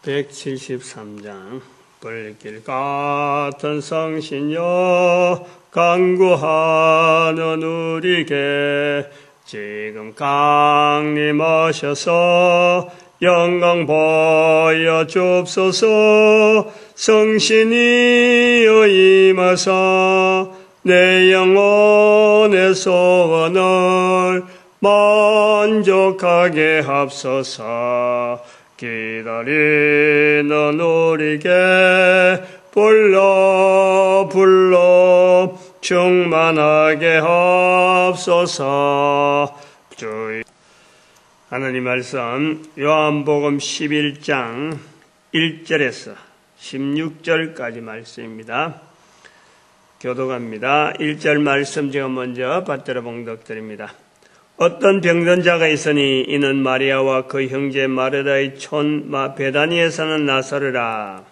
173장 불길 같은 성신여 간구하는 우리에게 지금 강림하셔서 영광 보여주옵소서. 성신이여 임하사 내 영혼의 소원을 만족하게 합소서. 기다리는 우리에게 불러 충만하게 합소서. 주의 하나님 말씀 요한복음 11장 1절에서 16절까지 말씀입니다. 교독합니다. 1절 말씀 제가 먼저 받들어 봉독드립니다. 어떤 병든 자가 있으니 이는 마리아와 그 형제 마르다의 촌 베다니에 사는 나사로라.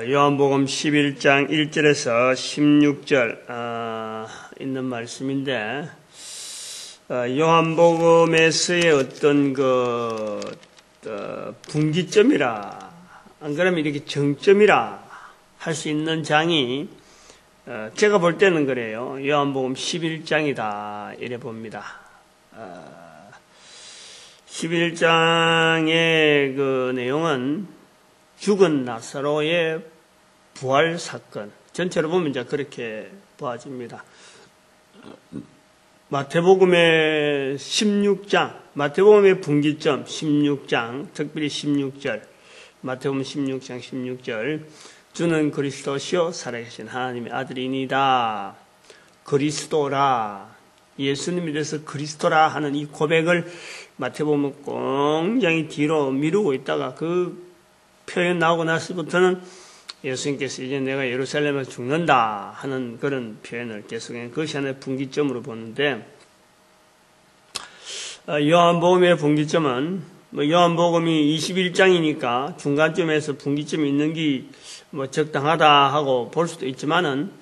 요한복음 11장 1절에서 16절 있는 말씀인데, 요한복음에서의 어떤 분기점이라, 안 그러면 이렇게 정점이라 할 수 있는 장이 제가 볼 때는 그래요. 요한복음 11장이다 이래 봅니다. 11장의 그 내용은 죽은 나사로의 부활 사건 전체로 보면 이제 그렇게 보아집니다. 마태복음의 16장, 마태복음의 분기점 16장, 특별히 16절, 마태복음 16장 16절, 주는 그리스도시요 살아계신 하나님의 아들이니다. 그리스도라, 예수님에 대해서 그리스도라 하는 이 고백을 마태복음은 굉장히 뒤로 미루고 있다가 그 표현 나오고 나서부터는 예수님께서 이제 내가 예루살렘에서 죽는다 하는 그런 표현을 계속해 그것이 하나의 분기점으로 보는데, 요한복음의 분기점은 요한복음이 21장이니까 중간쯤에서 분기점이 있는 게 적당하다 하고 볼 수도 있지만은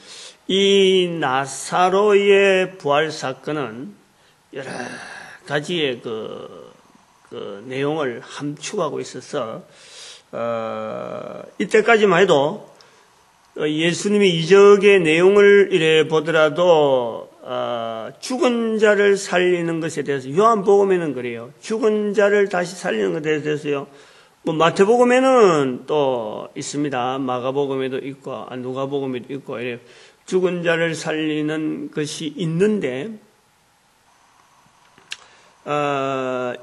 이 나사로의 부활 사건은 여러 가지의 그 내용을 함축하고 있어서 이때까지만 해도 예수님이 이적의 내용을 이래 보더라도 죽은 자를 살리는 것에 대해서 요한복음에는 그래요. 죽은 자를 다시 살리는 것에 대해서요. 마태복음에는 또 있습니다. 마가복음에도 있고 누가복음에도 있고 이래 죽은 자를 살리는 것이 있는데,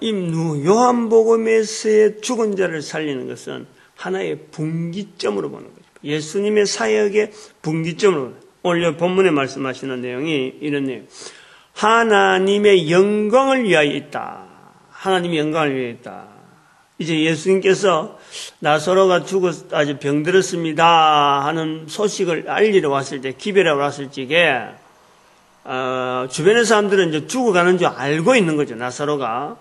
이 요한복음에서의 죽은 자를 살리는 것은 하나의 분기점으로 보는 거죠. 예수님의 사역의 분기점으로. 오늘 본문에 말씀하시는 내용이 이런 내용. 하나님의 영광을 위하여 있다. 하나님의 영광을 위하여 있다. 이제 예수님께서 나사로가 아주 병들었습니다 하는 소식을 알리러 왔을 때, 기별하러 왔을 적에 주변의 사람들은 이제 죽어가는 줄 알고 있는 거죠. 나사로가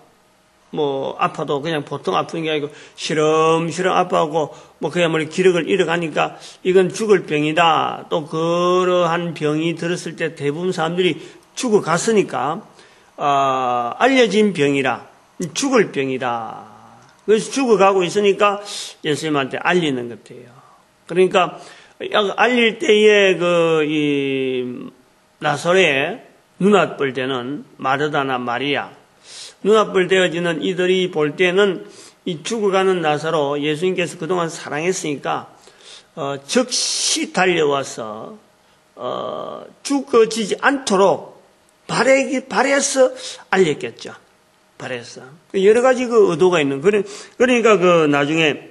아파도 그냥 보통 아픈 게 아니고 시름시름 아파하고 그야말로 기력을 잃어가니까 이건 죽을 병이다. 또 그러한 병이 들었을 때 대부분 사람들이 죽어갔으니까 알려진 병이라 죽을 병이다. 그래서 죽어가고 있으니까 예수님한테 알리는 것 같아요. 그러니까 알릴 때에 이 나사로의 눈앞볼 때는 마르다나 마리아, 눈앞볼 되어지는 이들이 볼 때는 이 죽어가는 나사로 예수님께서 그동안 사랑했으니까 즉시 달려와서 죽어지지 않도록 바래서 알렸겠죠. 바랬어. 여러 가지 의도가 있는. 그러니까 나중에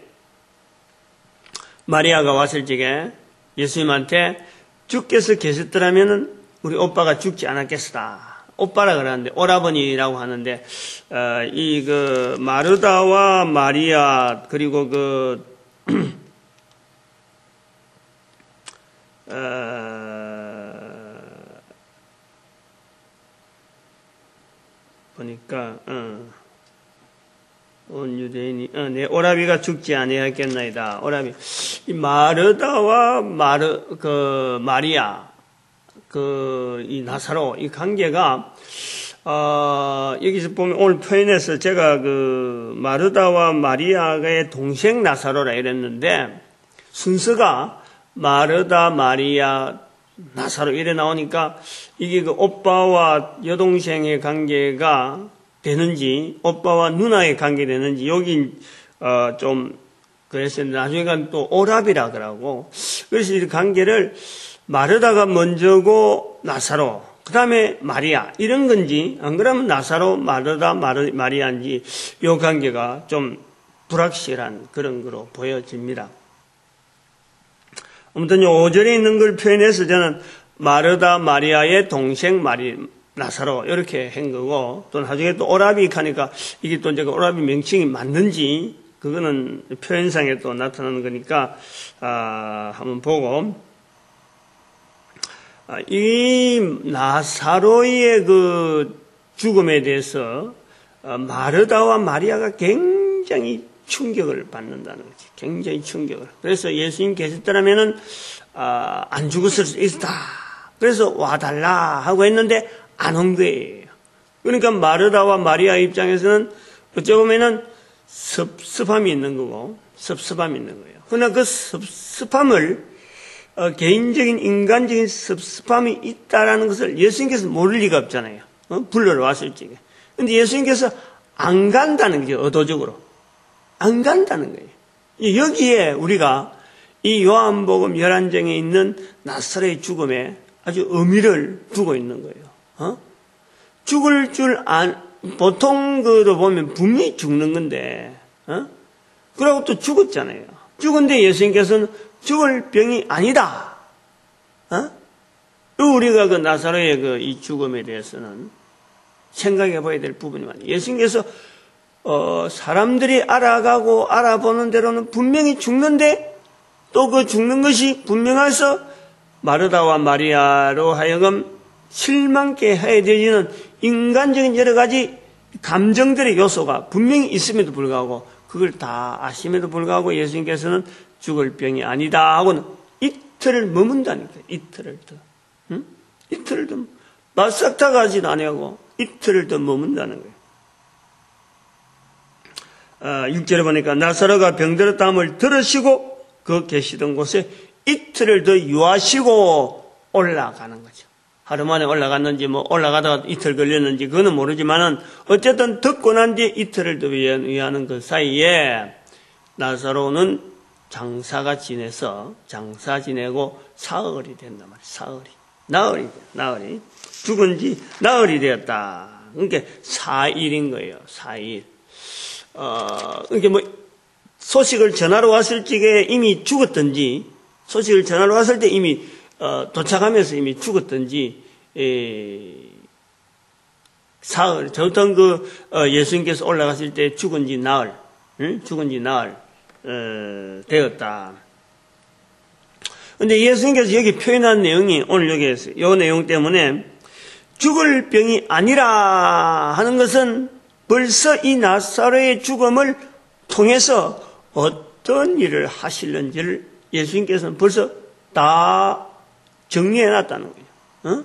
마리아가 왔을 적에 예수님한테 주께서 계셨더라면은 우리 오빠가 죽지 않았겠다. 오빠라 그러는데 오라버니라고 하는데, 마르다와 마리아 그리고 보니까 온 유대인이 내 오라비가 죽지 아니하겠나이다. 오라비 이 마르다와 마리아 이 나사로 이 관계가 여기서 보면 오늘 표현에서 제가 마르다와 마리아의 동생 나사로라 이랬는데, 순서가 마르다, 마리아, 나사로 이래 나오니까 이게 오빠와 여동생의 관계가 되는지, 오빠와 누나의 관계 되는지, 여기, 좀, 그래서 나중에 가면 또 오랍이라 그러고, 그래서 이 관계를 마르다가 먼저고 나사로, 그 다음에 마리아, 이런 건지, 안 그러면 나사로, 마르다, 마리아인지, 이 관계가 좀 불확실한 그런 거로 보여집니다. 아무튼 5절에 있는 걸 표현해서 저는 마르다, 마리아의 동생 나사로, 이렇게 한 거고, 또 나중에 또 오랍이 하니까, 이게 또 이제 오랍이 명칭이 맞는지, 그거는 표현상에 또 나타나는 거니까, 한번 보고, 이 나사로의 죽음에 대해서 마르다와 마리아가 굉장히 충격을 받는다는 거지. 굉장히 충격을. 그래서 예수님 계셨더라면은 안 죽었을 수 있다. 그래서 와달라 하고 했는데 안 온 거예요. 그러니까 마르다와 마리아 입장에서는 어찌 보면은 섭섭함이 있는 거고, 섭섭함이 있는 거예요. 그러나 그 섭섭함을 개인적인 인간적인 섭섭함이 있다라는 것을 예수님께서 모를 리가 없잖아요. 불러러 왔을 적에. 근데 예수님께서 안 간다는 거죠. 의도적으로. 안 간다는 거예요. 여기에 우리가 이 요한복음 11장에 있는 나사로의 죽음에 아주 의미를 두고 있는 거예요. 죽을 줄 보통 그도 보면 분명히 죽는 건데, 그러고 또 죽었잖아요. 죽은데 예수님께서는 죽을 병이 아니다. 우리가 그 나사로의 이 죽음에 대해서는 생각해 봐야 될 부분이 많아요. 예수님께서 사람들이 알아가고 알아보는 대로는 분명히 죽는데 또 그 죽는 것이 분명해서 마르다와 마리아로 하여금 실망케 해야 되지는 인간적인 여러 가지 감정들의 요소가 분명히 있음에도 불구하고 그걸 다 아심에도 불구하고 예수님께서는 죽을 병이 아니다 하고는 이틀을 머문다니까. 이틀을 더. 이틀을 더. 바싹 다가지도 아니하고 이틀을 더 머문다는 거예요. 6절에 보니까 나사로가 병들었다함을 들으시고 그 계시던 곳에 이틀을 더 유하시고 올라가는 거죠. 하루 만에 올라갔는지 올라가다가 이틀 걸렸는지 그거는 모르지만은 어쨌든 듣고 난 뒤에 이틀을 더 위하는 그 사이에 나사로는 장사 지내고 사흘이 된단 말이에요. 나흘이. 죽은 지 나흘이 되었다. 그러니까 4일인 거예요. 4일. 그러니까 소식을 전하러 왔을 적에 이미 죽었든지, 소식을 전하러 왔을 때 이미, 도착하면서 이미 죽었든지, 사흘, 저부터 예수님께서 올라갔을 때 죽은 지 나흘, 되었다. 근데 예수님께서 여기 표현한 내용이 오늘 여기에서, 이 내용 때문에 죽을 병이 아니라 하는 것은 벌써 이 나사로의 죽음을 통해서 어떤 일을 하실는지를 예수님께서는 벌써 다 정리해 놨다는 거예요.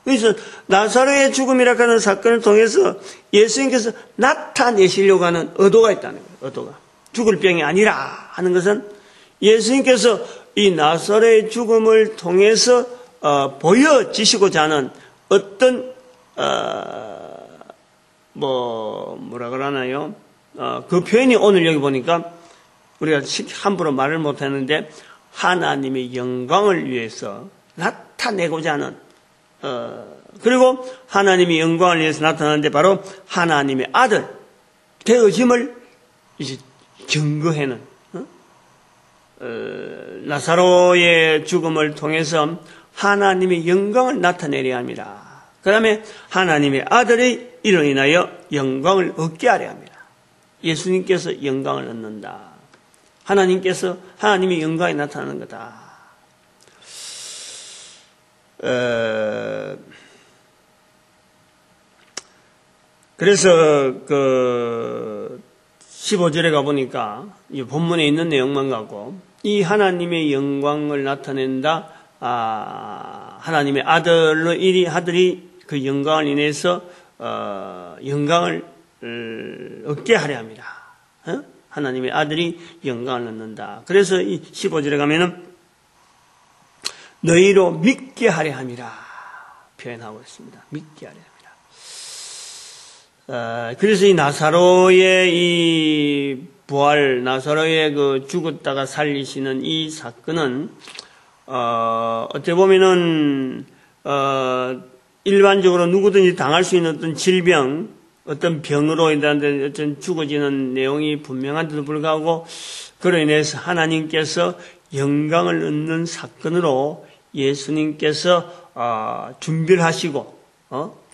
그래서 나사로의 죽음이라고 하는 사건을 통해서 예수님께서 나타내시려고 하는 의도가 있다는 거예요. 의도가. 죽을 병이 아니라 하는 것은 예수님께서 이 나사로의 죽음을 통해서 보여지시고자 하는 어떤 뭐라 그러나요? 그 표현이 오늘 여기 보니까 우리가 함부로 말을 못하는데 하나님의 영광을 위해서 나타내고자 하는 그리고 하나님의 영광을 위해서 나타나는데 바로 하나님의 아들 되어짐을 이제 증거하는 나사로의 죽음을 통해서 하나님의 영광을 나타내려 합니다. 그 다음에 하나님의 아들이 이로 인하여 영광을 얻게 하려 합니다. 예수님께서 영광을 얻는다. 하나님께서 하나님의 영광이 나타나는 거다. 그래서 15절에 가보니까 이 본문에 있는 내용만 갖고 이 하나님의 영광을 나타낸다. 하나님의 아들이 그 영광을 인해서 영광을 얻게 하려 함이라. 하나님의 아들이 영광을 얻는다. 그래서 이 15절에 가면은 너희로 믿게 하려 함이라 표현하고 있습니다. 믿게 하려 함이라. 그래서 이 나사로의 이 부활, 나사로의 그 죽었다가 살리시는 이 사건은 어떻게 보면은 일반적으로 누구든지 당할 수 있는 어떤 질병, 어떤 병으로 인한 어떤 죽어지는 내용이 분명한데도 불구하고 그로 인해서 하나님께서 영광을 얻는 사건으로 예수님께서 준비를 하시고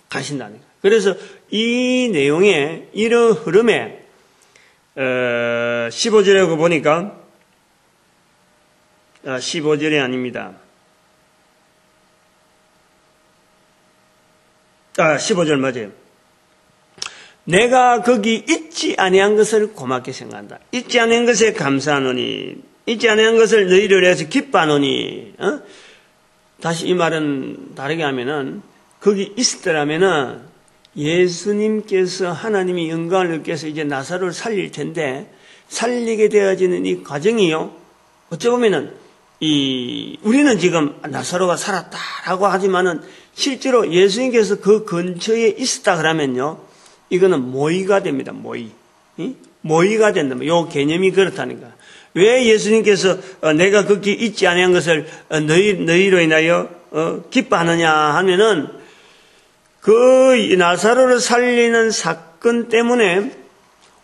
가신다는 거예요. 그래서 이 내용에 이런 흐름에 15절에 보니까 15절이 아닙니다. 15절 맞아요. 내가 거기 잊지 아니한 것을 고맙게 생각한다. 잊지 아니한 것에 감사하노니, 잊지 아니한 것을 너희를 위해서 기뻐하노니. 다시 이 말은 다르게 하면은 거기 있었더라면은 예수님께서 하나님이 영광을 얻기 위해서 이제 나사로를 살릴 텐데 살리게 되어지는 이 과정이요. 어쩌보면은 우리는 지금 나사로가 살았다라고 하지만은 실제로 예수님께서 그 근처에 있었다 그러면요. 이거는 모의가 됩니다. 모의가 된다. 요 개념이 그렇다니까. 왜 예수님께서 내가 거기 있지 아니한 것을 너희로 인하여 기뻐하느냐 하면은 그 나사로를 살리는 사건 때문에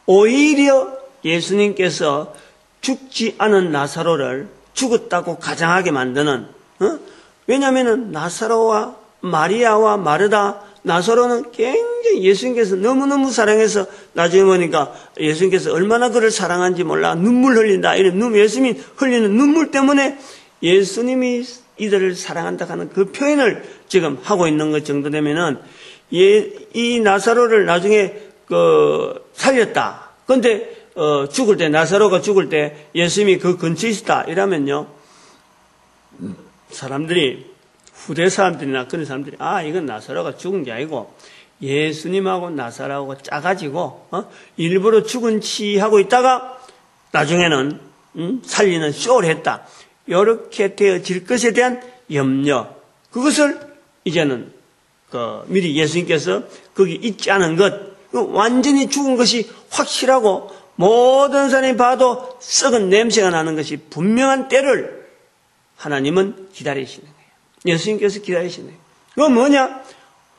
오히려 예수님께서 죽지 않은 나사로를 죽었다고 가장하게 만드는 왜냐하면은 나사로와 마리아와 마르다 나사로는 굉장히 예수님께서 너무너무 사랑해서 나중에 보니까 예수님께서 얼마나 그를 사랑한지 몰라 눈물 흘린다. 이런 예수님이 흘리는 눈물 때문에 예수님이 이들을 사랑한다 하는 그 표현을 지금 하고 있는 것 정도 되면은 이 나사로를 나중에 살렸다. 그런데 죽을 때 나사로가 죽을 때 예수님이 그 근처에 있었다. 이러면요 사람들이 후대 사람들이나 그런 사람들이 이건 나사로가 죽은 게 아니고 예수님하고 나사로하고 짜가지고 일부러 죽은 치 하고 있다가 나중에는 살리는 쇼를 했다. 이렇게 되어질 것에 대한 염려, 그것을 이제는 미리 예수님께서 거기 있지 않은 것, 완전히 죽은 것이 확실하고 모든 사람이 봐도 썩은 냄새가 나는 것이 분명한 때를 하나님은 기다리시는 거예요. 예수님께서 기다리시는 거예요. 그건 뭐냐?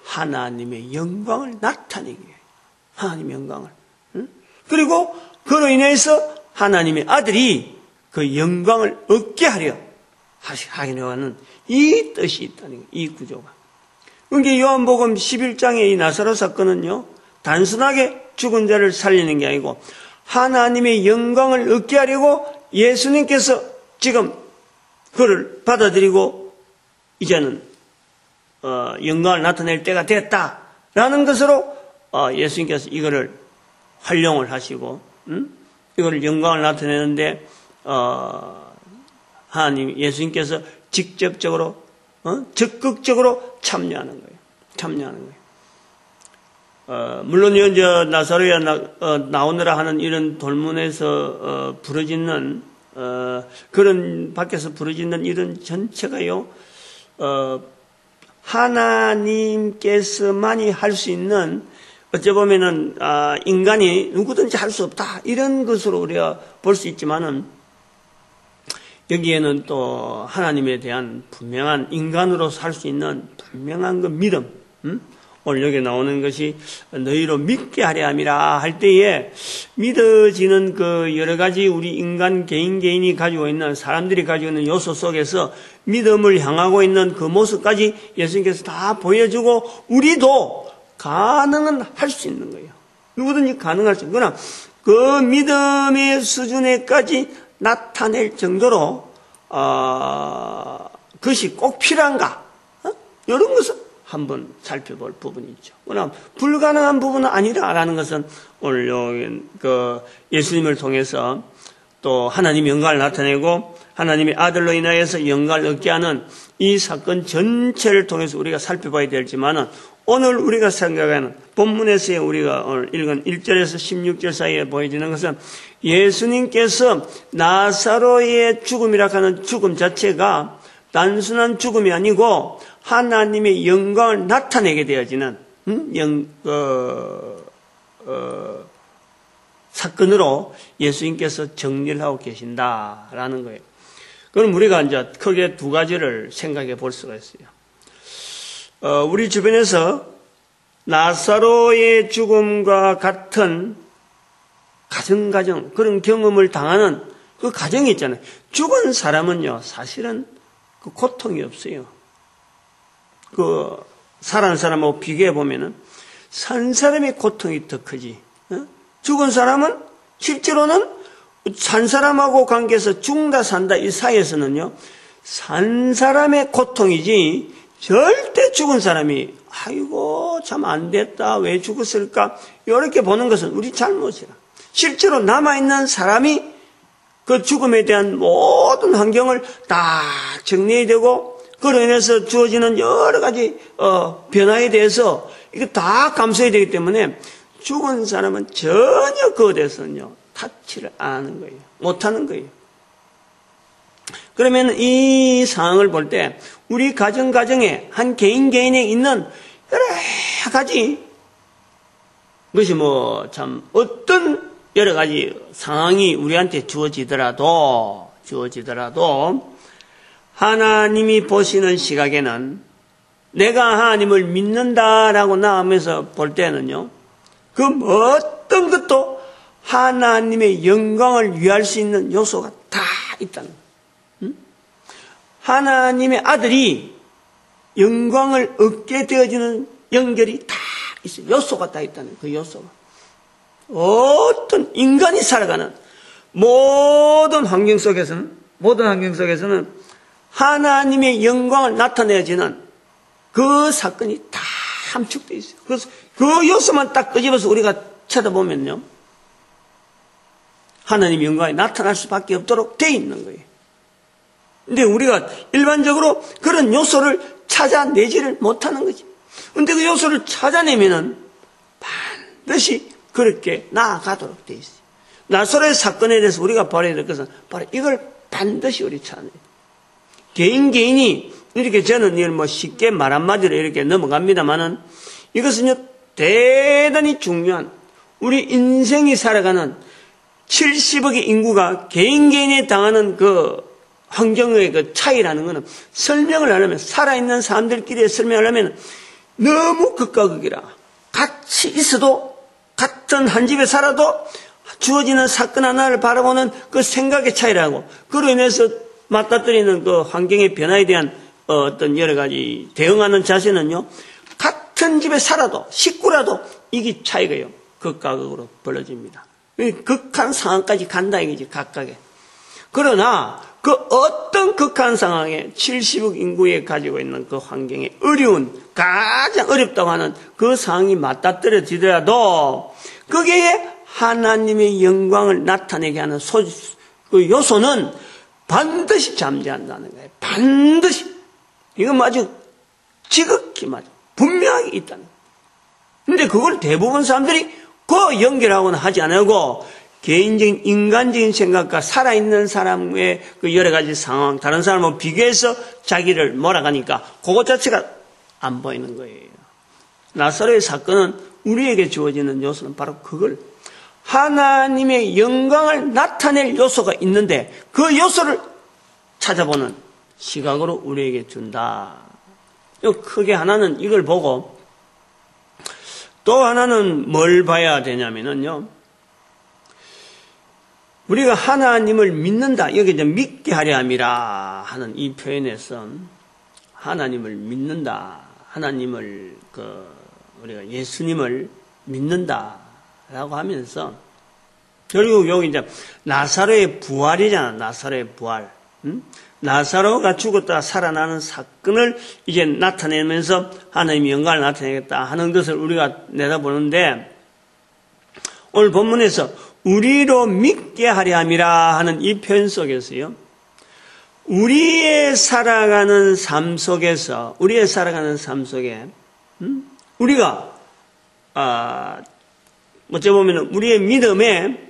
하나님의 영광을 나타내기 위해요. 하나님의 영광을. 그리고 그로 인해서 하나님의 아들이 그 영광을 얻게 하려 하는 이 뜻이 있다는 거예요. 이 구조가. 그러니까 요한복음 11장의 이 나사로 사건은요, 단순하게 죽은 자를 살리는 게 아니고 하나님의 영광을 얻게 하려고 예수님께서 지금 그를 받아들이고 이제는 영광을 나타낼 때가 됐다라는 것으로 예수님께서 이거를 활용을 하시고 이거를 영광을 나타내는데 하나님 예수님께서 직접적으로 적극적으로 참여하는 거예요. 물론 이제 나사로에 나오느라 하는 이런 돌문에서 부르짖는 그런 밖에서 부르짖는 이런 전체가요 하나님께서만이 할 수 있는 어찌 보면은 인간이 누구든지 할 수 없다 이런 것으로 우리가 볼 수 있지만은 여기에는 또 하나님에 대한 분명한 인간으로서 할 수 있는 분명한 그 믿음, 오늘 여기 나오는 것이 너희로 믿게 하려 함이라 할 때에 믿어지는 그 여러 가지 우리 인간 개인이 가지고 있는 사람들이 가지고 있는 요소 속에서 믿음을 향하고 있는 그 모습까지 예수님께서 다 보여주고 우리도 가능은 할 수 있는 거예요. 누구든지 가능할 수 있는. 그러나 그 믿음의 수준에까지 나타낼 정도로 그것이 꼭 필요한가? 이런 것은 한번 살펴볼 부분이 있죠. 그러나 불가능한 부분은 아니라라는 것은 오늘 예수님을 통해서 또 하나님의 영광을 나타내고 하나님의 아들로 인하여서 영광을 얻게 하는 이 사건 전체를 통해서 우리가 살펴봐야 되지만은 오늘 우리가 생각하는 본문에서 우리가 오늘 읽은 1절에서 16절 사이에 보여지는 것은 예수님께서 나사로의 죽음이라 하는 죽음 자체가 단순한 죽음이 아니고 하나님의 영광을 나타내게 되어지는 사건으로 예수님께서 정리를 하고 계신다라는 거예요. 그럼 우리가 이제 크게 두 가지를 생각해 볼 수가 있어요. 우리 주변에서 나사로의 죽음과 같은 가정 그런 경험을 당하는 그 가정이 있잖아요. 죽은 사람은요 사실은 그 고통이 없어요. 그 살아난 사람하고 비교해 보면은 산 사람의 고통이 더 크지. 죽은 사람은 실제로는 산 사람하고 관계해서 죽는다 산다 이 사이에서는요 산 사람의 고통이지 절대 죽은 사람이 아이고 참 안 됐다 왜 죽었을까 이렇게 보는 것은 우리 잘못이야. 실제로 남아있는 사람이 그 죽음에 대한 모든 환경을 다 정리해야 되고 그로 인해서 주어지는 여러 가지 변화에 대해서 이거 다 감수해야 되기 때문에 죽은 사람은 전혀 그에 대해서는요 타치를 안 하는 거예요. 못하는 거예요. 그러면 이 상황을 볼 때 우리 가정에 한 개인에 있는 여러 가지 그것이 뭐 참 어떤 여러 가지 상황이 우리한테 주어지더라도 하나님이 보시는 시각에는 내가 하나님을 믿는다라고 나오면서 볼 때는요 그 어떤 것도 하나님의 영광을 위할 수 있는 요소가 다 있다는 거예요. 하나님의 아들이 영광을 얻게 되어지는 연결이 다 있어요. 요소가 다 있다는 그 요소가. 어떤 인간이 살아가는 모든 환경 속에서는 하나님의 영광을 나타내지는 그 사건이 다 함축되어 있어요. 그래서 그 요소만 딱 끄집어서 우리가 쳐다보면요. 하나님의 영광이 나타날 수밖에 없도록 되어 있는 거예요. 근데 우리가 일반적으로 그런 요소를 찾아내지를 못하는 거지. 근데 그 요소를 찾아내면은 반드시 그렇게 나아가도록 되어 있어요. 나사로의 사건에 대해서 우리가 봐야 될 것은 바로 이걸 반드시 우리 찾아내요. 개인이 이렇게 저는 이걸 뭐 쉽게 말 한마디로 이렇게 넘어갑니다만은 이것은요 대단히 중요한 우리 인생이 살아가는 70억의 인구가 개인에 당하는 그 환경의 그 차이라는 것은 설명을 하려면 살아있는 사람들끼리 설명을 하면 너무 극과 극이라 같이 있어도 같은 한 집에 살아도 주어지는 사건 하나를 바라보는 그 생각의 차이라고 그로 인해서 맞닥뜨리는 그 환경의 변화에 대한 어떤 여러 가지 대응하는 자세는요 같은 집에 살아도 식구라도 이게 차이가요 극과 극으로 벌어집니다. 극한 상황까지 간다 이거지 각각의. 그러나 그 어떤 극한 상황에 70억 인구에 가지고 있는 그 환경의 어려운 가장 어렵다고 하는 그 상황이 맞닥뜨려지더라도 거기에 하나님의 영광을 나타내게 하는 그 요소는 반드시 잠재한다는 거예요. 반드시. 이건 아주 지극히 맞아. 분명하게 있다는 거예요. 근데 그걸 대부분 사람들이 그 연결하고는 하지 않고 개인적인 인간적인 생각과 살아있는 사람의 그 여러 가지 상황, 다른 사람하고 비교해서 자기를 몰아가니까 그것 자체가 안 보이는 거예요. 나사로의 사건은 우리에게 주어지는 요소는 바로 그걸 하나님의 영광을 나타낼 요소가 있는데 그 요소를 찾아보는 시각으로 우리에게 준다. 크게 하나는 이걸 보고 또 하나는 뭘 봐야 되냐면요. 우리가 하나님을 믿는다. 여기 이제 믿게 하려 함이라 하는 이 표현에서 하나님을 믿는다. 하나님을 우리가 예수님을 믿는다라고 하면서 결국 여기 이제 나사로의 부활이잖아. 나사로의 부활. 나사로가 죽었다 살아나는 사건을 이제 나타내면서 하나님의 영광을 나타내겠다 하는 것을 우리가 내다보는데 오늘 본문에서 우리로 믿게 하려 함이라 하는 이 표현 속에서요. 우리의 살아가는 삶 속에 우리가 어찌 보면 우리의 믿음에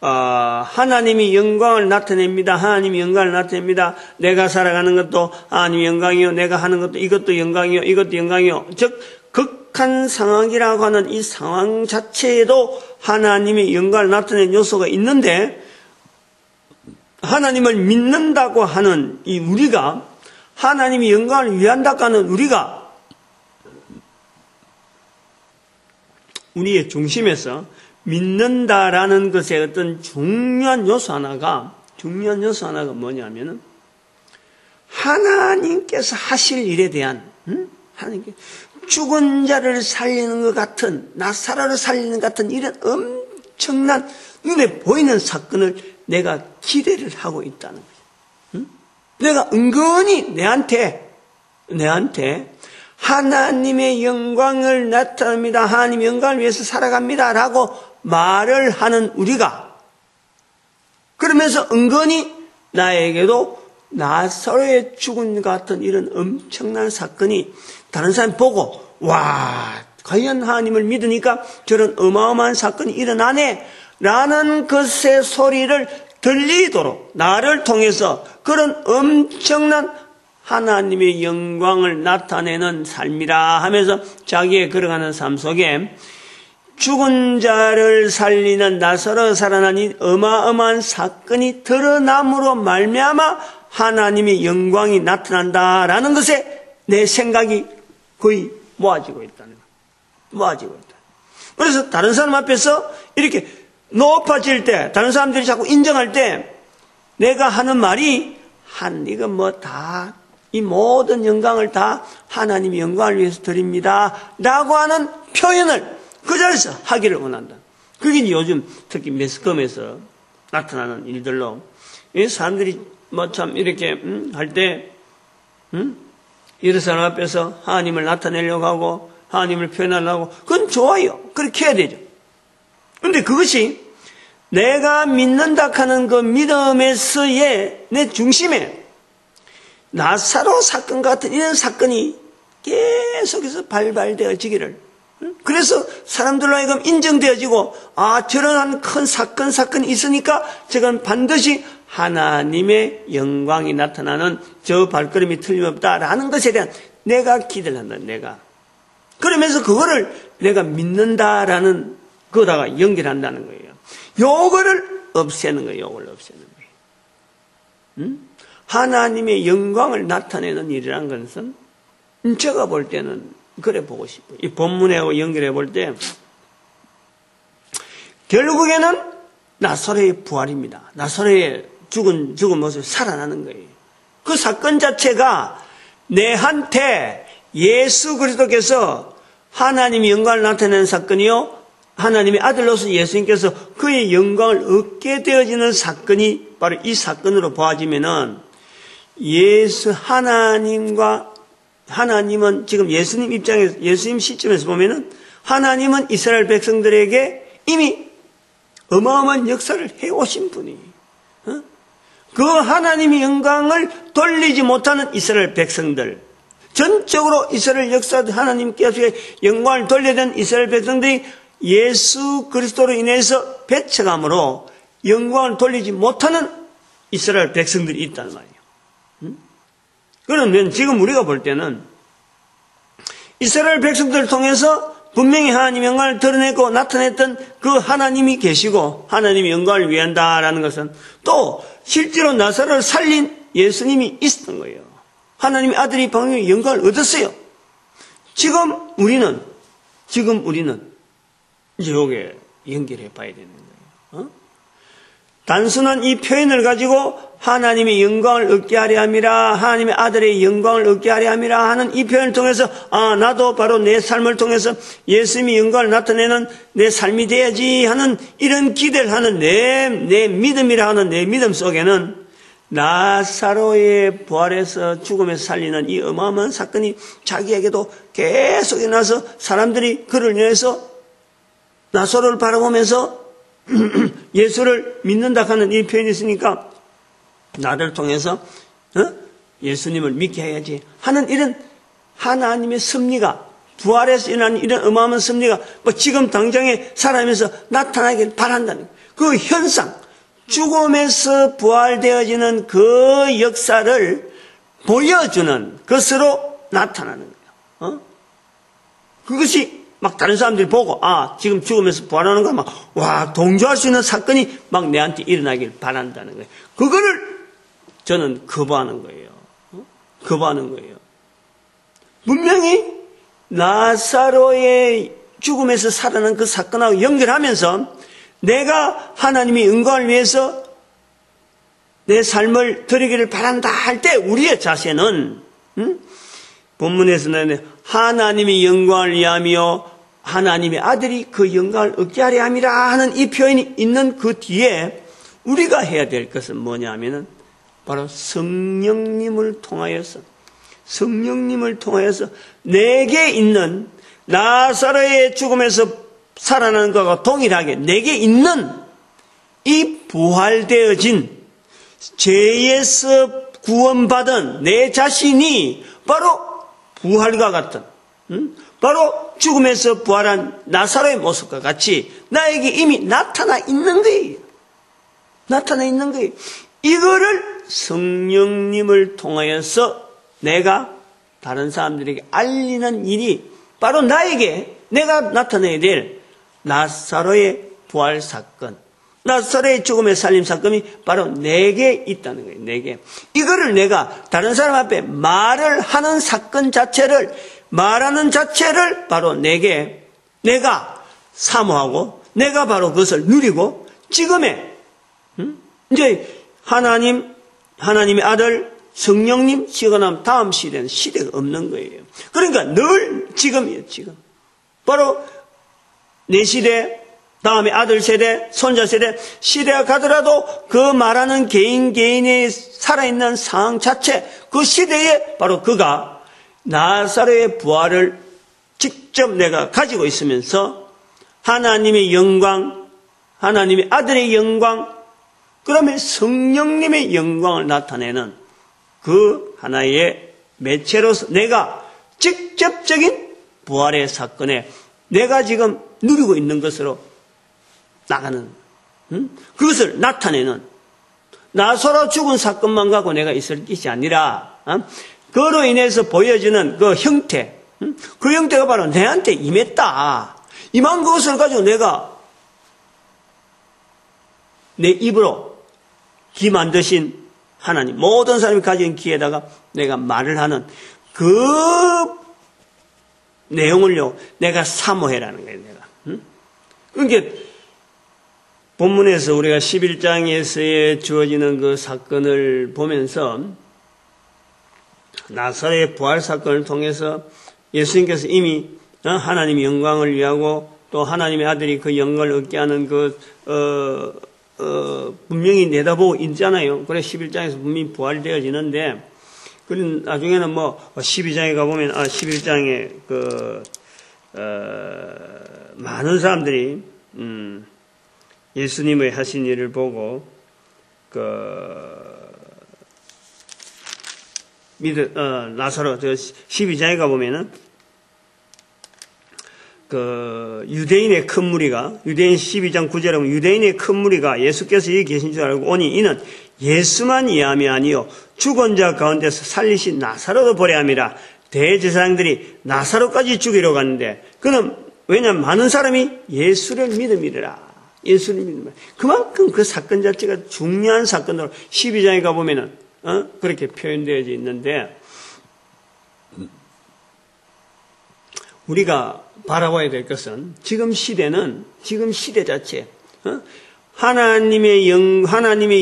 하나님이 영광을 나타냅니다. 하나님이 영광을 나타냅니다. 내가 살아가는 것도 하나님의 영광이요, 내가 하는 것도 이것도 영광이요, 이것도 영광이요. 즉 극한 상황이라고 하는 이 상황 자체에도 하나님의 영광을 나타내는 요소가 있는데, 하나님을 믿는다고 하는 이 우리가, 하나님이 영광을 위한다고 하는 우리가 우리의 중심에서 믿는다라는 것의 어떤 중요한 요소 하나가 뭐냐면은 하나님께서 하실 일에 대한, 하나님께 죽은 자를 살리는 것 같은, 나사로를 살리는 것 같은 이런 엄청난 눈에 보이는 사건을 내가 기대를 하고 있다는 거죠. 내가 은근히 내한테 하나님의 영광을 나타냅니다, 하나님의 영광을 위해서 살아갑니다 라고 말을 하는 우리가, 그러면서 은근히 나에게도 나사로의 죽은 것 같은 이런 엄청난 사건이 다른 사람이 보고, 와, 과연 하나님을 믿으니까 저런 어마어마한 사건이 일어나네 라는 것의 소리를 들리도록 나를 통해서 그런 엄청난 하나님의 영광을 나타내는 삶이라 하면서 자기의 걸어가는 삶 속에 죽은 자를 살리는 나사로 살아난 이 어마어마한 사건이 드러남으로 말미암아 하나님의 영광이 나타난다라는 것에 내 생각이 거의 모아지고 있다는 거예요. 모아지고 있다. 그래서 다른 사람 앞에서 이렇게 높아질 때, 다른 사람들이 자꾸 인정할 때 내가 하는 말이 이건 뭐 다, 이 모든 영광을 다 하나님의 영광을 위해서 드립니다 라고 하는 표현을 그 자리에서 하기를 원한다. 그게 요즘 특히 매스컴에서 나타나는 일들로, 사람들이 뭐 참 이렇게 할 때 여러 사람 앞에서 하나님을 나타내려고 하고 하나님을 표현하려고, 그건 좋아요. 그렇게 해야 되죠. 그런데 그것이 내가 믿는다 하는 그 믿음에서의 내 중심에 나사로 사건 같은 이런 사건이 계속해서 발발되어지기를, 그래서 사람들로 하여금 인정되어지고, 저런 큰 사건이 있으니까 저건 반드시 하나님의 영광이 나타나는 저 발걸음이 틀림없다라는 것에 대한 내가 기대를 한다. 내가 그러면서 그거를 내가 믿는다라는 거다가 연결한다는 거예요. 요거를 없애는 거예요. 요걸 없애는 거예요. 하나님의 영광을 나타내는 일이라는 것은 제가 볼 때는 그래 보고 싶어요. 이 본문하고 연결해 볼 때 결국에는 나사로의 부활입니다. 나사로의 죽은 모습이 살아나는 거예요. 그 사건 자체가 내한테 예수 그리스도께서 하나님의 영광을 나타내는 사건이요, 하나님의 아들로서 예수님께서 그의 영광을 얻게 되어지는 사건이 바로 이 사건으로 보아지면은, 하나님은 지금 예수님 입장에서, 예수님 시점에서 보면은 하나님은 이스라엘 백성들에게 이미 어마어마한 역사를 해오신 분이, 그 하나님의 영광을 돌리지 못하는 이스라엘 백성들, 전적으로 이스라엘 역사 하나님께서 영광을 돌려야 되는 이스라엘 백성들이 예수 그리스도로 인해서 배척함으로 영광을 돌리지 못하는 이스라엘 백성들이 있단 말이에요. 그러면 지금 우리가 볼 때는 이스라엘 백성들을 통해서 분명히 하나님의 영광을 드러내고 나타냈던 그 하나님이 계시고 하나님의 영광을 위한다라는 것은 또 실제로 나사로를 살린 예수님이 있었던 거예요. 하나님의 아들이 방금의 영광을 얻었어요. 지금 우리는 이제 여기에 연결해 봐야 되는 거예요. 단순한 이 표현을 가지고 하나님의 영광을 얻게 하려 함이라, 하나님의 아들의 영광을 얻게 하려 함이라 하는 이 표현을 통해서 나도 바로 내 삶을 통해서 예수님의 영광을 나타내는 내 삶이 돼야지 하는 이런 기대를 하는 내 믿음이라 하는 내 믿음 속에는 나사로의 부활에서 죽음에서 살리는 이 어마어마한 사건이 자기에게도 계속 일어나서 사람들이 그를 위해서 나사로를 바라보면서 예수를 믿는다 하는 이 표현이 있으니까 나를 통해서 예수님을 믿게 해야지 하는 이런 하나님의 섭리가 부활에서 일어난 이런 어마어마한 섭리가 뭐 지금 당장에 살아면서 나타나길 바란다는 그 현상, 죽음에서 부활되어지는 그 역사를 보여주는 것으로 나타나는 거예요. 그것이 막 다른 사람들이 보고 지금 죽음에서 부활하는 거 막 동조할 수 있는 사건이 막 내한테 일어나길 바란다는 거예요. 그거를 저는 거부하는 거예요. 거부하는 거예요. 분명히 나사로의 죽음에서 살아난 그 사건하고 연결하면서 내가 하나님의 영광을 위해서 내 삶을 드리기를 바란다 할 때 우리의 자세는 본문에서는 하나님의 영광을 위하며 하나님의 아들이 그 영광을 얻게 하려 함이라 하는 이 표현이 있는 그 뒤에 우리가 해야 될 것은 뭐냐 하면은 바로 성령님을 통하여서 내게 있는 나사로의 죽음에서 살아나는 것과 동일하게 내게 있는 이 부활되어진 죄에서 구원받은 내 자신이 바로 부활과 같은 바로 죽음에서 부활한 나사로의 모습과 같이 나에게 이미 나타나 있는 거예요. 나타나 있는 거예요. 이거를 성령님을 통하여서 내가 다른 사람들에게 알리는 일이 바로 내가 나타내야 될 나사로의 부활 사건, 나사로의 죽음의 살림 사건이 바로 내게 있다는 거예요. 내게. 이거를 내가 다른 사람 앞에 말하는 자체를 바로 내가 사모하고 내가 바로 그것을 누리고 지금의 이제 하나님의 아들 성령님 시간하면 다음 시대는 시대가 없는 거예요. 그러니까 늘 지금이에요. 지금 바로 내 시대 다음에 아들 세대 손자 세대 시대가 가더라도 그 말하는 개인의 살아있는 상황 자체 그 시대에 바로 그가 나사로의 부활을 직접 내가 가지고 있으면서 하나님의 영광 하나님의 아들의 영광 그러면 성령님의 영광을 나타내는 그 하나의 매체로서 내가 직접적인 부활의 사건에 내가 지금 누리고 있는 것으로 나가는 그것을 나타내는 나사로 죽은 사건만 갖고 내가 있을 것이 아니라 그로 인해서 보여지는 그 형태 그 형태가 바로 내한테 임했다. 임한 것을 가지고 내가 내 입으로 기 만드신 하나님 모든 사람이 가진 기에다가 내가 말을 하는 그 내용을요 내가 사모해라는 거예요. 내가 그러니까 본문에서 우리가 11장에서의 주어지는 그 사건을 보면서 나사로의 부활 사건을 통해서 예수님께서 이미 하나님의 영광을 위하고 또 하나님의 아들이 그 영광을 얻게 하는 분명히 내다보고 있잖아요. 그래 11장에서 분명히 부활되어지는데 그런 나중에는 12장에 가보면 11장에 많은 사람들이 예수님의 하신 일을 보고 나사로 12장에 가보면은 유대인의 큰 무리가 유대인 12장 9절에 보면 유대인의 큰 무리가 예수께서 여기 계신 줄 알고 오니 이는 예수만 이함이 아니요 죽은 자 가운데서 살리신 나사로도 보려 함이라. 대제사장들이 나사로까지 죽이러 갔는데 그는 왜냐하면 많은 사람이 예수를 믿음이라. 예수를 믿음이라. 그만큼 그 사건 자체가 중요한 사건으로 12장에 가보면은 그렇게 표현되어 있는데 우리가 바라봐야 될 것은 지금 시대 자체 하나님의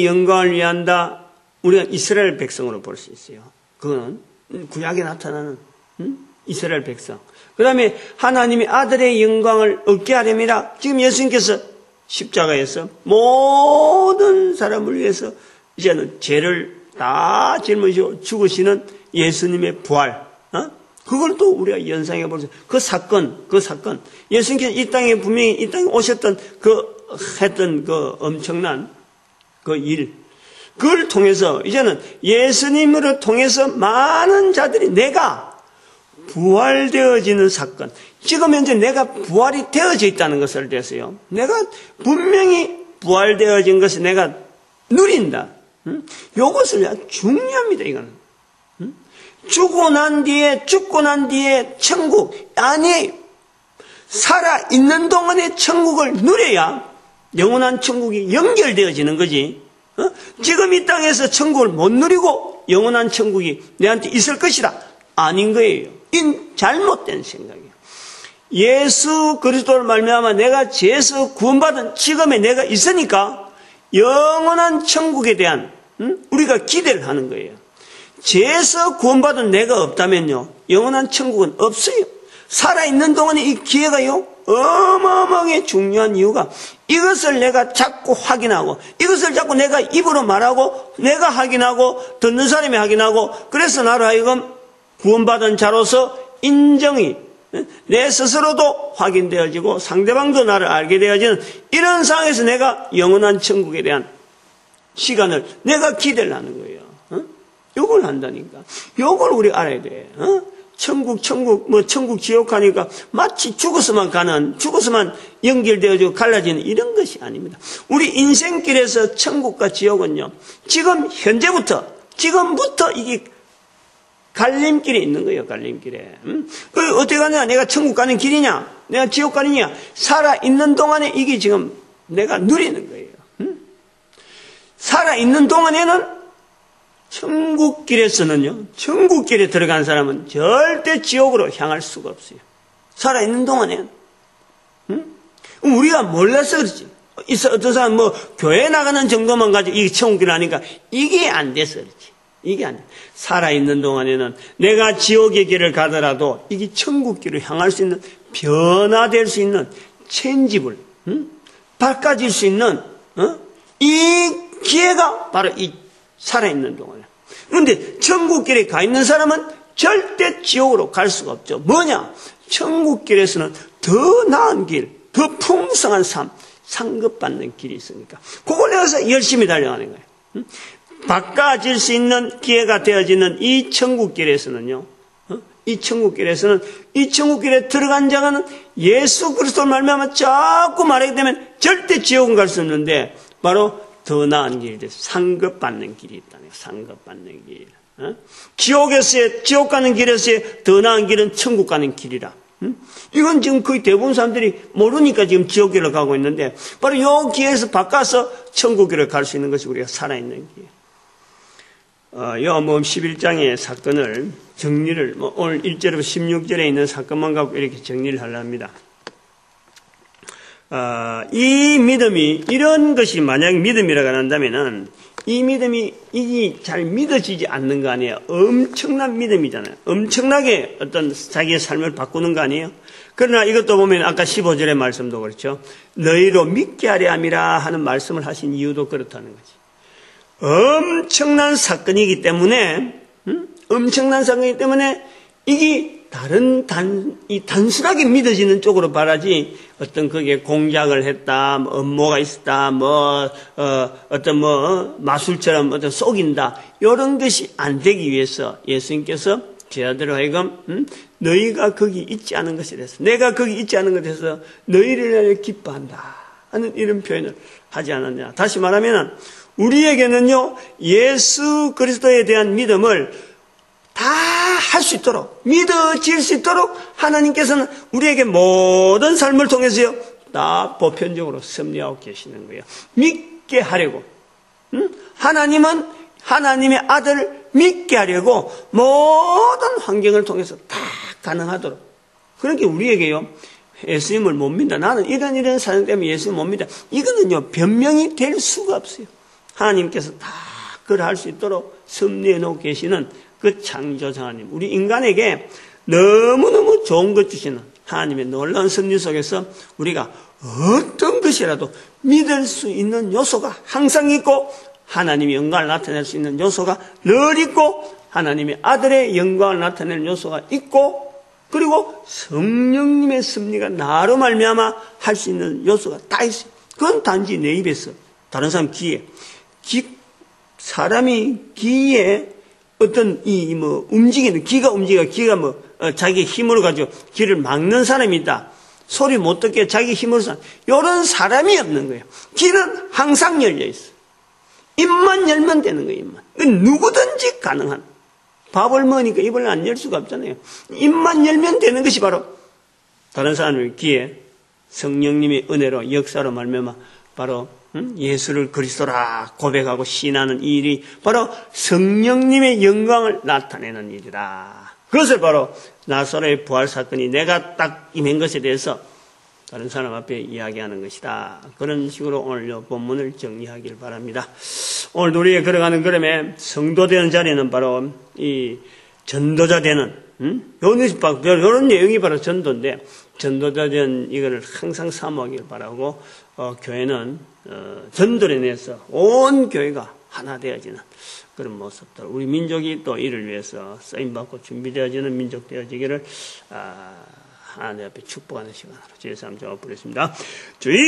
영광을 위한다. 우리가 이스라엘 백성으로 볼 수 있어요. 그거는 구약에 나타나는 이스라엘 백성. 그 다음에 하나님의 아들의 영광을 얻게 하려니라. 지금 예수님께서 십자가에서 모든 사람을 위해서 이제는 죄를 다 짊어지고 죽으시는 예수님의 부활. 그걸 또 우리가 연상해 볼 수 있어요. 그 사건. 예수님께서 이 땅에 분명히 이 땅에 오셨던 했던 엄청난 일. 그걸 통해서 이제는 예수님으로 통해서 많은 자들이 내가 부활되어지는 사건. 지금 현재 내가 부활이 되어져 있다는 것을 대해서요. 내가 분명히 부활되어진 것을 내가 누린다. 이것을 아주 중요합니다. 이거는. 죽고 난 뒤에 천국 아니에요. 살아있는 동안에 천국을 누려야 영원한 천국이 연결되어지는 거지. 지금 이 땅에서 천국을 못 누리고 영원한 천국이 내한테 있을 것이다. 아닌 거예요. 잘못된 생각이에요. 예수 그리스도를 말미암아 내가 죄에서 구원받은 지금의 내가 있으니까 영원한 천국에 대한 우리가 기대를 하는 거예요. 죄에서 구원받은 내가 없다면요, 영원한 천국은 없어요. 살아있는 동안에 이 기회가요, 어마어마하게 중요한 이유가 이것을 내가 자꾸 확인하고, 이것을 자꾸 내가 입으로 말하고, 내가 확인하고, 듣는 사람이 확인하고, 그래서 나로 하여금 구원받은 자로서 인정이 내 스스로도 확인되어지고 상대방도 나를 알게 되어지는 이런 상황에서 내가 영원한 천국에 대한 시간을 내가 기대를 하는 거예요. 요걸 한다니까. 요걸 우리 알아야 돼. 천국, 지옥 하니까 마치 죽어서만 연결되어지고 갈라지는 이런 것이 아닙니다. 우리 인생길에서 천국과 지옥은요, 지금부터 이게 갈림길에 있는 거예요, 갈림길에. 그 어떻게 가냐? 내가 천국 가는 길이냐? 내가 지옥 가느냐? 살아있는 동안에 이게 지금 내가 누리는 거예요. 살아있는 동안에는 천국길에 들어간 사람은 절대 지옥으로 향할 수가 없어요. 살아있는 동안에는. 우리가 몰라서 그렇지. 어떤 사람은 교회 나가는 정도만 가지고 이게 천국길 아니까 이게 안 돼서 그렇지. 이게 안 돼. 살아있는 동안에는 내가 지옥의 길을 가더라도 이게 천국길을 향할 수 있는, 변화될 수 있는, 체인지블, 바꿔질 수 있는, 이 기회가 바로 이 살아있는 동안에. 그런데 천국길에 가 있는 사람은 절대 지옥으로 갈 수가 없죠. 뭐냐? 천국길에서는 더 나은 길, 더 풍성한 삶, 상급받는 길이 있으니까. 그걸 내가서 열심히 달려가는 거예요. 바꿔질 수 있는 기회가 되어지는 이 천국길에서는요, 이 천국길에 들어간 자가는 예수 그리스도를 말미암아 자꾸 말하게 되면 절대 지옥은 갈 수 없는데, 바로 더 나은 길이 돼서 상급받는 길이 있다네요. 상급받는 길. 지옥 가는 길에서의 더 나은 길은 천국 가는 길이라. 이건 지금 거의 대부분 사람들이 모르니까 지금 지옥길을 가고 있는데, 바로 이 기회에서 바꿔서 천국길을 갈 수 있는 것이 우리가 살아있는 길. 요한복음 11장의 사건을 정리를, 오늘 1절부터 16절에 있는 사건만 갖고 이렇게 정리를 하려 합니다. 이 믿음이, 이런 것이 만약 믿음이라고 한다면은, 이 믿음이, 이게 잘 믿어지지 않는 거 아니에요? 엄청난 믿음이잖아요. 엄청나게 어떤 자기의 삶을 바꾸는 거 아니에요? 그러나 이것도 보면 아까 15절의 말씀도 그렇죠. 너희로 믿게 하려 함이라 하는 말씀을 하신 이유도 그렇다는 거지. 엄청난 사건이기 때문에, 이게 단순하게 믿어지는 쪽으로 바라지, 어떤 그게 공작을 했다, 음모가 있었다, 마술처럼 속인다, 이런 것이 안 되기 위해서 예수님께서 제자들을 하여금, 너희가 거기 있지 않은 것에 대해서, 내가 거기 있지 않은 것에 대해서 너희를 기뻐한다 하는 이런 표현을 하지 않았냐. 다시 말하면, 우리에게는요, 예수 그리스도에 대한 믿음을 다 할 수 있도록, 믿어질 수 있도록 하나님께서는 우리에게 모든 삶을 통해서요, 다 보편적으로 섭리하고 계시는 거예요. 믿게 하려고. 하나님은 하나님의 아들을 믿게 하려고 모든 환경을 통해서 다 가능하도록. 그러니까 우리에게요, 예수님을 못 믿다. 나는 이런 사정 때문에 예수님을 못 믿다. 이거는요, 변명이 될 수가 없어요. 하나님께서 다 그걸 할 수 있도록 섭리해 놓고 계시는 그 창조자 하나님, 우리 인간에게 너무너무 좋은 것 주시는 하나님의 놀라운 섭리 속에서 우리가 어떤 것이라도 믿을 수 있는 요소가 항상 있고, 하나님의 영광을 나타낼 수 있는 요소가 늘 있고, 하나님의 아들의 영광을 나타내는 요소가 있고, 그리고 성령님의 섭리가 나로 말미암아 할 수 있는 요소가 다 있어요. 그건 단지 내 입에서, 다른 사람 귀에, 사람이 귀에 어떤 움직이는, 귀가 자기 힘으로 가지고 길을 막는 사람이 있다. 소리 못 듣게 자기 힘으로 산 이런 사람이 없는 거예요. 길은 항상 열려 있어. 입만 열면 되는 거예요. 입만. 누구든지 가능한. 밥을 먹으니까 입을 안 열 수가 없잖아요. 입만 열면 되는 것이 바로 다른 사람을 귀에 성령님의 은혜로 역사로 말미암아 바로 예수를 그리스도라 고백하고 신하는 이 일이 바로 성령님의 영광을 나타내는 일이다. 그것을 바로 나사로의 부활 사건이 내가 딱 임한 것에 대해서 다른 사람 앞에 이야기하는 것이다. 그런 식으로 오늘 이 본문을 정리하길 바랍니다. 오늘 우리가 걸어가는 걸음에 성도 되는 자리는 바로 이 전도자 되는 이런 내용이 바로 전도인데 전도자 되는 이거를 항상 사모하길 바라고 교회는 전도를 인해서 온 교회가 하나 되어지는 그런 모습들 우리 민족이 또 이를 위해서 쓰임받고 준비되어지는 민족 되어지기를 하나님 앞에 축복하는 시간으로 주의 삶 좀 부르겠습니다. 주여